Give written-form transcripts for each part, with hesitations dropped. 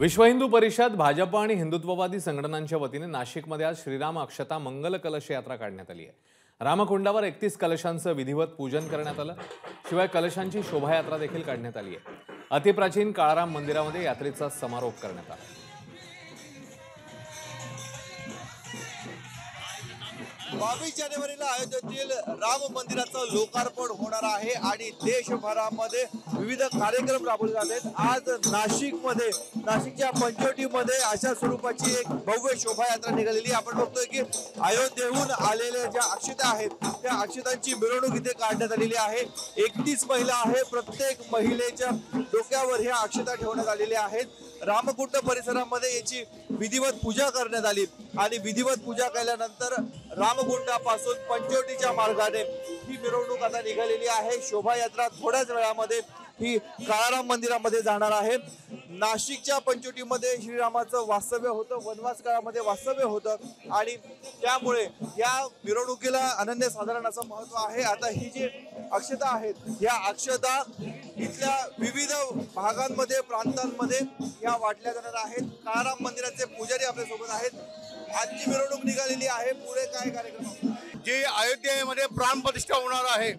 विश्व हिंदू परिषद, भाजप आणि हिंदुत्ववादी संघटनांच्या वतीने नाशिकमध्ये आज श्रीराम अक्षता मंगल कलश यात्रा काढण्यात आली आहे। रामकुंडावर 31 कलशांचं विधिवत पूजन करण्यात आलं। शिवाय कलशांची शोभायात्रा देखील काढण्यात आली आहे। अतिप्राचीन काळाराम मंदिरामध्ये यात्रेचा समारोप करण्यात आला। 22 जानेवारीला अयोध्येतील राम मंदिराचं लोकार्पण होणार आहे आणि देशभरामध्ये विविध कार्यक्रम राबवले जात आहेत। आज नाशिकच्या पंचवटीमध्ये अशा स्वरूपाची एक भव्य शोभायात्रा निघालेली। आपण बघतोय की अयोध्येहून आलेल्या ज्या अक्षता आहेत त्या अक्षतांची मिरवणूक इथे काढण्यात आलेली आहे। 31 महिला आहे, प्रत्येक महिलेच्या डोक्यावर ह्या अक्षता ठेवण्यात आलेल्या आहेत। रामकुंड परिसरामध्ये याची विधिवत पूजा करण्यात आली आणि विधिवत पूजा केल्यानंतर रामकुंडापासून पंचवटीच्या मार्गाने ही मिरवणूक आता निघालेली आहे। शोभायात्रा थोड्याच वेळामध्ये ही काळाराम मंदिरामध्ये जाणार आहे। नाशिकच्या पंचवटीमध्ये श्रीरामाचं वास्तव्य होतं, वनवास काळामध्ये वास्तव्य होतं आणि त्यामुळे या मिरवणुकीला अनन्यसाधारण असं महत्व आहे। आता ही जी अक्षता आहेत या अक्षता इथल्या विविध भागांमध्ये प्रांतांमध्ये या वाटल्या जाणार आहेत। काळाराम मंदिराचे पुजारी आपल्या सोबत आहेत। आजची मिरवणूक निघालेली आहे, पुढे काय कार्यक्रम? जी अयोध्येमध्ये प्राणप्रतिष्ठा होणार आहे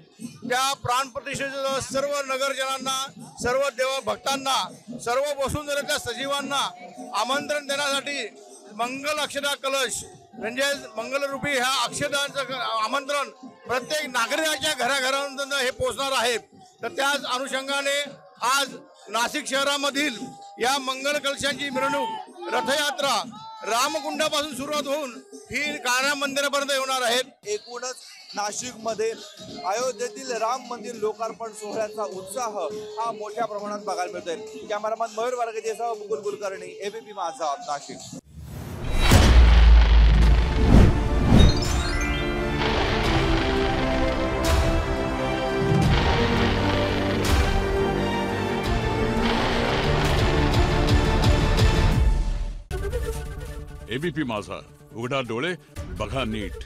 त्या प्राणप्रतिष्ठेचं सर्व नगरजनांना, सर्व देव भक्तांना, सर्व वसुंधरेच्या सजीवांना आमंत्रण देण्यासाठी मंगल अक्षता कलश म्हणजे मंगलरूपी ह्या अक्षतांचं आमंत्रण प्रत्येक नागरिकाच्या घराघरांपर्यंत हे पोहोचणार आहे। तर त्याच अनुषंगाने आज नाशिक शहरामधील या मंगल कलशांची मिरवणूक रथयात्रा रामकुंडापासून सुरुवात होऊन ही काळाराम मंदिरापर्यंत होणार आहे। एकूणच नाशिकमध्ये अयोध्येतील राम मंदिर लोकार्पण सोहळ्याचा उत्साह हा मोठ्या प्रमाणात बघायला मिळतोय। कॅमेरामॅन मयूर वारगेसह मुकुल कुलकर्णी, एबीपी माझा, नाशिक। एबीपी माझा, उघडा डोळे बघा नीट।